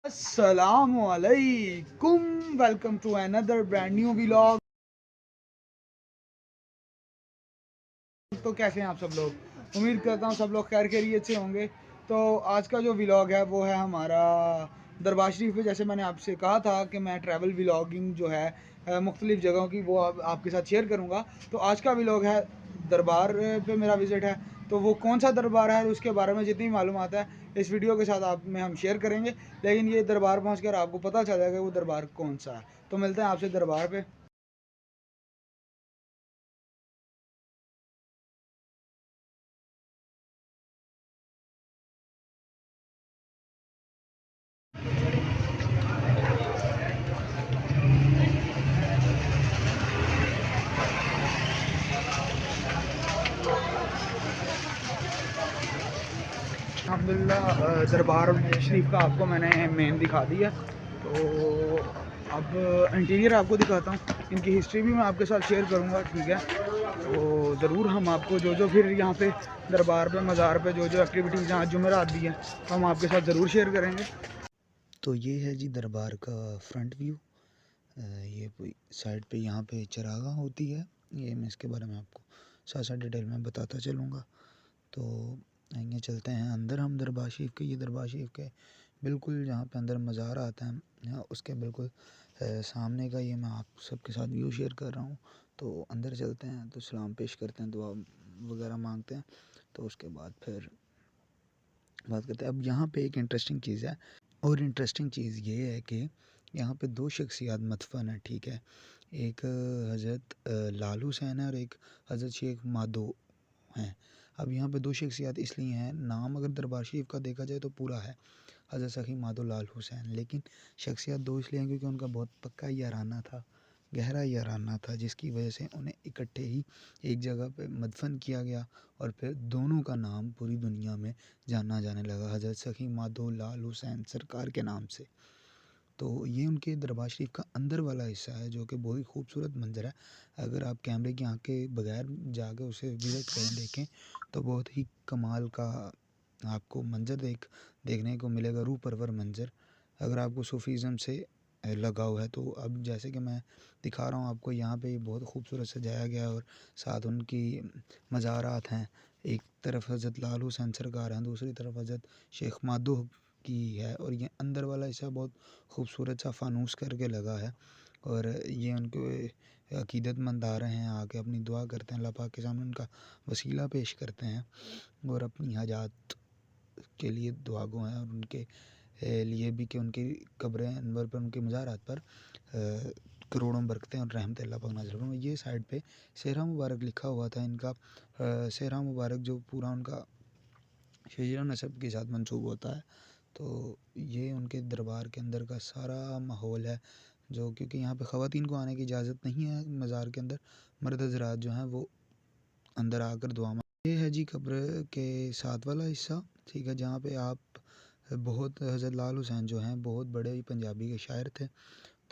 Assalamualaikum. Welcome to another brand new vlog. तो कैसे हैं आप सब लोग? उम्मीद करता हूँ सब लोग खैर खैरियत से होंगे। तो आज का जो व्लॉग है वो है हमारा दरबार शरीफ पे। जैसे मैंने आपसे कहा था कि मैं ट्रैवल व्लॉगिंग जो है मुख्तलिफ़ जगहों की वो आपके साथ शेयर करूँगा। तो आज का व्लॉग है दरबार पे मेरा विज़िट है। तो वो कौन सा दरबार है उसके बारे में जितनी मालूमात है इस वीडियो के साथ आप में हम शेयर करेंगे। लेकिन ये दरबार पहुँच कर आपको पता चल जाएगा वो दरबार कौन सा है। तो मिलते हैं आपसे दरबार पे। अल्हम्दुलिल्लाह दरबार शरीफ का आपको मैंने मेन दिखा दिया। तो अब इंटीरियर आपको दिखाता हूँ। इनकी हिस्ट्री भी मैं आपके साथ शेयर करूँगा, ठीक है। तो ज़रूर हम आपको जो फिर यहाँ पे दरबार पे मज़ार पे जो एक्टिविटीज़ यहाँ जुमेरात भी हैं तो हम आपके साथ ज़रूर शेयर करेंगे। तो ये है जी दरबार का फ्रंट व्यू। ये साइड पे यहाँ पे चरागाह होती है। ये मैं इसके बारे में आपको साथ साथ डिटेल में बताता चलूँगा। तो आइए चलते हैं अंदर हम दरबार शरीफ के। ये दरबार शरीफ के बिल्कुल जहाँ पे अंदर मज़ार आता है यहाँ उसके बिल्कुल सामने का ये मैं आप सबके साथ व्यू शेयर कर रहा हूँ। तो अंदर चलते हैं तो सलाम पेश करते हैं, दुआ वगैरह मांगते हैं, तो उसके बाद फिर बात करते हैं। अब यहाँ पे एक इंटरेस्टिंग चीज़ है, और इंटरेस्टिंग चीज़ ये है कि यहाँ पे दो शख्सियात मदफन है, ठीक है। एक हज़रत लाल हुसैन है और एक हज़रत शेख माधो हैं। अब यहाँ पे दो शख्सियात इसलिए हैं, नाम अगर दरबार शरीफ का देखा जाए तो पूरा है हज़रत सखी माधो लाल हुसैन, लेकिन शख्सियत दो इसलिए हैं क्योंकि उनका बहुत पक्का याराना था, गहरा याराना था, जिसकी वजह से उन्हें इकट्ठे ही एक जगह पे मदफन किया गया और फिर दोनों का नाम पूरी दुनिया में जाना जाने लगा हज़रत सखी माधो लाल हुसैन सरकार के नाम से। तो ये उनके दरबार शरीफ का अंदर वाला हिस्सा है जो कि बहुत ही खूबसूरत मंज़र है। अगर आप कैमरे की आँख के बगैर जाकर उसे विज़िट करें, देखें, तो बहुत ही कमाल का आपको मंज़र देखने को मिलेगा, रूह परवर मंज़र। अगर आपको सूफ़ीज़्म से लगाव है तो अब जैसे कि मैं दिखा रहा हूँ आपको, यहाँ पे बहुत खूबसूरत सजाया गया है और साथ उनकी मज़ारात हैं। एक तरफ हज़रत लाल हुसैन सरकार हैं, दूसरी तरफ हज़रत शेख माधो की है, और ये अंदर वाला हिस्सा बहुत खूबसूरत सा फ़ानूस करके लगा है। और ये उनके अकीदतमंद आ रहे हैं, आके अपनी दुआ करते हैं, अल्लाह पाक के सामने उनका वसीला पेश करते हैं और अपनी हाजात के लिए दुआ गो हैं, और उनके लिए भी कि उनकी कब्र अनवर पर, उनके मज़ारात पर करोड़ों बरकतें और रहमत अल्लाह पाक नाज़िल फरमाए। ये साइड पे सेहरा मुबारक लिखा हुआ था इनका। सेहरा मुबारक जो पूरा उनका हिजरा नसब के साथ मंसूब होता है। तो ये उनके दरबार के अंदर का सारा माहौल है, जो क्योंकि यहाँ पे ख़वातीन को आने की इजाज़त नहीं है मज़ार के अंदर, मर्द हज़रात जो हैं वो अंदर आकर दुआ मांग। ये है जी कब्र के साथ वाला हिस्सा, ठीक है, जहाँ पे आप बहुत हज़रत लाल हुसैन जो हैं बहुत बड़े ही पंजाबी के शायर थे।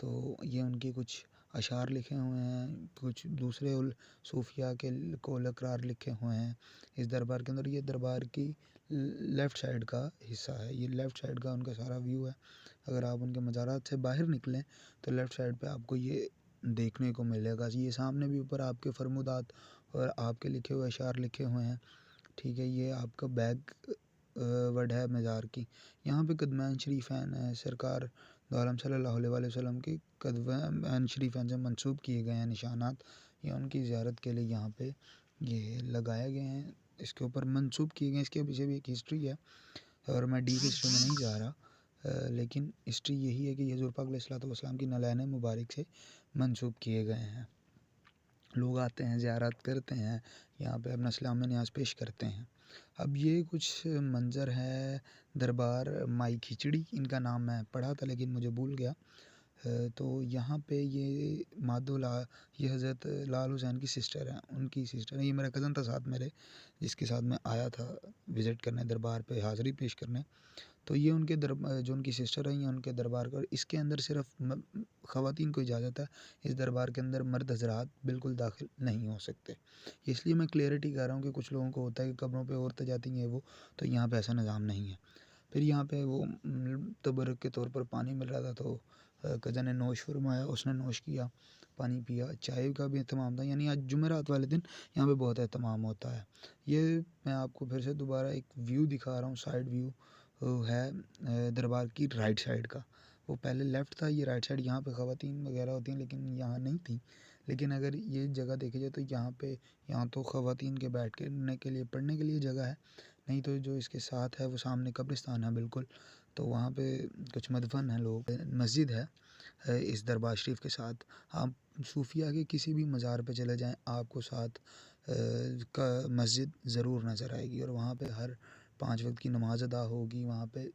तो ये उनके कुछ अशार लिखे हुए हैं, कुछ दूसरे सूफिया के कौल अक़रार लिखे हुए हैं इस दरबार के अंदर। ये दरबार की लेफ़्ट साइड का हिस्सा है, ये लेफ़्ट साइड का उनका सारा व्यू है। अगर आप उनके मज़ारात से बाहर निकलें तो लेफ़्ट साइड पे आपको ये देखने को मिलेगा। ये सामने भी ऊपर आपके फरमुदात और आपके लिखे हुए अशार लिखे हुए हैं, ठीक है। ये आपका बैक वर्ड है मज़ार की। यहाँ पे कदमैन शरीफैन है, सरकार दो आलम सल्लल्लाहु अलैहि वसल्लम के कदमैन शरीफैन से मंसूब किए गए हैं निशानात, या उनकी ज़ियारत के लिए यहाँ पे ये लगाए गए हैं, इसके ऊपर मंसूब किए गए हैं। इसके पीछे भी एक हिस्ट्री है और मैं डीप हिस्ट्री में नहीं जा रहा, लेकिन हिस्ट्री यही है कि ये हुज़ूर पाक अलैहिस्सलातु वस्सलाम की नलैन मुबारक से मंसूब किए गए हैं। लोग आते हैं, ज़ियारत करते हैं, यहाँ पे अपना इस्लामी न्याज़ पेश करते हैं। अब ये कुछ मंज़र है दरबार माई खिचड़ी, इनका नाम मैं पढ़ा था लेकिन मुझे भूल गया। तो यहाँ पे ये ये हज़रत लाल हुसैन की सिस्टर हैं, उनकी सिस्टर है। ये मेरा कज़न था साथ मेरे, जिसके साथ मैं आया था विज़िट करने, दरबार पे हाज़िरी पेश करने। तो ये उनके जो उनकी सिस्टर हैं, ये उनके दरबार का, इसके अंदर सिर्फ ख़वातीन को इजाज़त है। इस दरबार के अंदर मर्द हज़रात बिल्कुल दाखिल नहीं हो सकते। इसलिए मैं क्लियरिटी कर रहा हूँ कि कुछ लोगों को होता है कि कब्रों पे औरतें जाती हैं वो, तो यहाँ पे ऐसा निज़ाम नहीं है। फिर यहाँ पे वो तबर्रुक के तौर पर पानी मिल रहा था, तो कज़न ने नोश फरमाया, उसने नोश किया, पानी पिया। चाय का भी एहतमाम था, यानी आज जुमेरात वाले दिन यहाँ पे बहुत एहतमाम होता है। ये मैं आपको फिर से दोबारा एक व्यू दिखा रहा हूँ, साइड व्यू है दरबार की राइट साइड का। वो पहले लेफ़्ट था, ये राइट साइड। यहाँ पे ख़वातीन वगैरह होती हैं, लेकिन यहाँ नहीं थी। लेकिन अगर ये जगह देखी जाए तो यहाँ तो ख़वातीन के बैठने के लिए, पढ़ने के लिए जगह है। नहीं तो जो इसके साथ है वो सामने कब्रिस्तान है बिल्कुल, तो वहाँ पे कुछ मदफन है लोग। मस्जिद है इस दरबार शरीफ के साथ। आप सूफिया के किसी भी मज़ार पे चले जाएँ, आपको साथ का मस्जिद ज़रूर नज़र आएगी, और वहाँ पे हर 5 वक्त की नमाज़ अदा होगी, वहाँ पे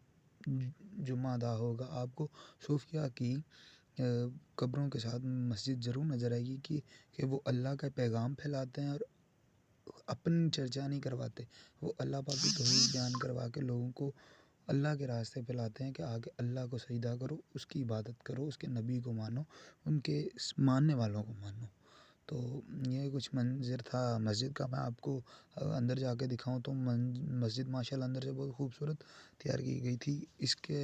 जुम्मा अदा होगा। आपको सूफिया की कब्रों के साथ मस्जिद ज़रूर नज़र आएगी कि वो अल्लाह का पैगाम फैलाते हैं, और अपनी चर्चा नहीं करवाते। वो अल्लाह पाक की तौहीद बयान करवा के लोगों को अल्लाह के रास्ते पे लाते हैं कि आगे अल्लाह को सजदा करो, उसकी इबादत करो, उसके नबी को मानो, उनके मानने वालों को मानो। तो ये कुछ मंज़र था मस्जिद का। मैं आपको अंदर जाके दिखाऊँ तो मस्जिद माशाल्लाह अंदर से बहुत खूबसूरत तैयार की गई थी। इसके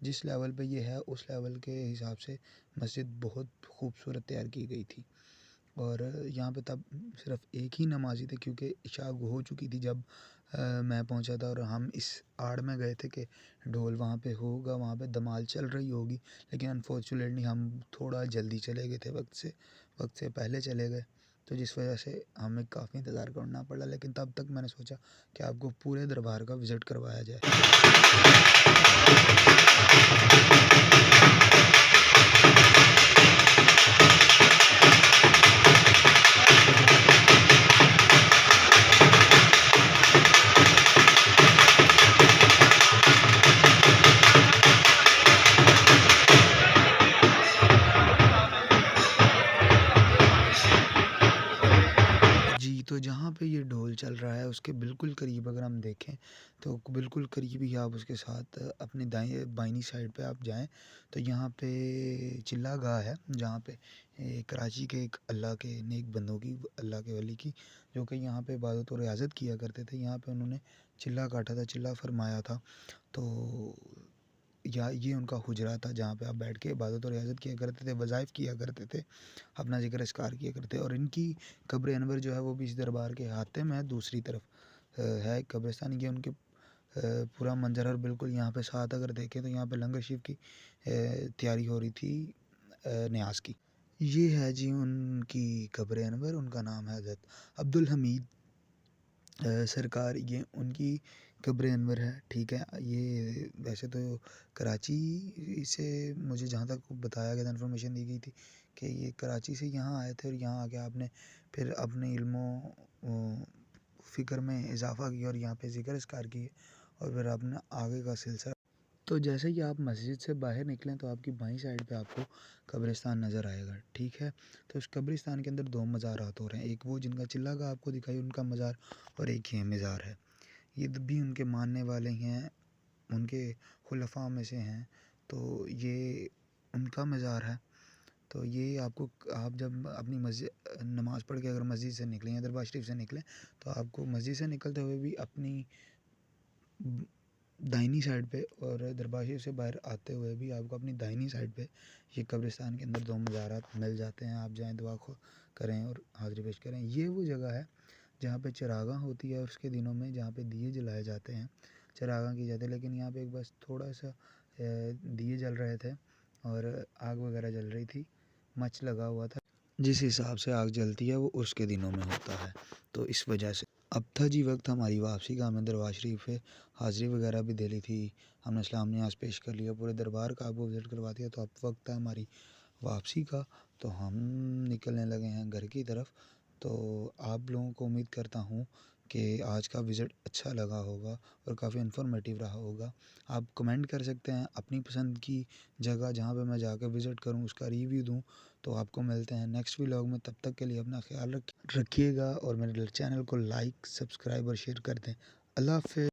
जिस लेवल पे ये है, उस लेवल के हिसाब से मस्जिद बहुत खूबसूरत तैयार की गई थी। और यहाँ पे तब सिर्फ़ एक ही नमाज़ी थे, क्योंकि इशा हो चुकी थी जब मैं पहुँचा था, और हम इस आड़ में गए थे कि ढोल वहाँ पे होगा, वहाँ पे धमाल चल रही होगी। लेकिन अनफॉर्चुनेटली हम थोड़ा जल्दी चले गए थे, वक्त से पहले चले गए, तो जिस वजह से हमें काफ़ी इंतज़ार करना पड़ा। लेकिन तब तक मैंने सोचा कि आपको पूरे दरबार का विज़िट करवाया जाए। जी, तो जहाँ पे ये ढोल चल रहा है उसके बिल्कुल करीब अगर हम देखें, तो बिल्कुल करीब ही आप उसके साथ अपनी बाईं साइड पे आप जाएँ, तो यहाँ पे चिल्ला गाह है, जहाँ पे कराची के एक अल्लाह के नेक बंदों की, अल्लाह के वली की, जो कि यहाँ पे इबादत और रियाज़त किया करते थे, यहाँ पे उन्होंने चिल्ला काटा था, चिल्ला फरमाया था। तो या ये उनका हुजरा था, जहाँ पे आप बैठ के इबादत और रियाज़त किया करते थे, वज़ाइफ़ किया करते थे, अपना ज़िक्र अस्कार किया करते। और इनकी कब्र अनवर जो है वो भी इस दरबार के हाते में है, दूसरी तरफ है कब्रिस्तान। ये उनके पूरा मंजर, और बिल्कुल यहाँ पे साथ अगर देखें तो यहाँ पे लंगर शिफ की तैयारी हो रही थी न्याज की। ये है जी उनकी कब्र अनवर, उनका नाम है हज़रत अब्दुल हमीद सरकार। ये उनकी कब्र अनवर है, ठीक है। ये वैसे तो कराची से, मुझे जहाँ तक बताया गया था, इन्फॉर्मेशन दी गई थी कि ये कराची से यहाँ आए थे, और यहाँ आके आपने फिर अपने इल्मो फ़िक्र में इजाफ़ा किया, और यहाँ पे ज़िक्र अस्कार किए, और फिर आपने आगे का सिलसिला। तो जैसे ही आप मस्जिद से बाहर निकलें तो आपकी बाईं साइड पे आपको कब्रिस्तान नज़र आएगा, ठीक है। तो उस कब्रिस्तान के अंदर 2 मज़ारात हो रहे हैं, एक वो जिनका चिल्ला का आपको दिखाई उनका मज़ार, और एक ये मज़ार है। ये भी उनके मानने वाले ही हैं, उनके खुलफ़ा में से हैं, तो ये उनका मज़ार है। तो ये आपको, आप जब अपनी मस्जिद नमाज़ पढ़ के अगर मस्जिद से निकलें या दरबार शरीफ से निकलें, तो आपको मस्जिद से निकलते हुए भी अपनी दाहिनी साइड पे, और दरबार शरीफ से बाहर आते हुए भी आपको अपनी दाहिनी साइड पे ये कब्रिस्तान के अंदर 2 मज़ारात मिल जाते हैं। आप जाएँ, दुआ करें और हाज़िरी पेश करें। ये वो जगह है जहाँ पे चरागाह होती है, और उसके दिनों में जहाँ पे दिए जलाए जाते हैं, चरागाह की जाती है। लेकिन यहाँ पे एक बस थोड़ा सा दिए जल रहे थे, और आग वगैरह जल रही थी, मच लगा हुआ था। जिस हिसाब से आग जलती है वो उसके दिनों में होता है, तो इस वजह से अब था जी वक्त हमारी वापसी का। हमें दरबार शरीफ पे हाज़िरी वगैरह भी दे ली थी, हमने इस्लाम न्याज़ पेश कर लिया, पूरे दरबार का आपको विज़िट करवा दिया। तो अब वक्त है हमारी वापसी का, तो हम निकलने लगे हैं घर की तरफ। तो आप लोगों को उम्मीद करता हूँ कि आज का विज़िट अच्छा लगा होगा और काफ़ी इन्फॉर्मेटिव रहा होगा। आप कमेंट कर सकते हैं अपनी पसंद की जगह, जहाँ पे मैं जाकर विज़िट करूँ उसका रिव्यू दूँ। तो आपको मिलते हैं नेक्स्ट व्लॉग में, तब तक के लिए अपना ख्याल रखिएगा, और मेरे चैनल को लाइक, सब्सक्राइब और शेयर कर दें। अल्लाह हाफ़िज़।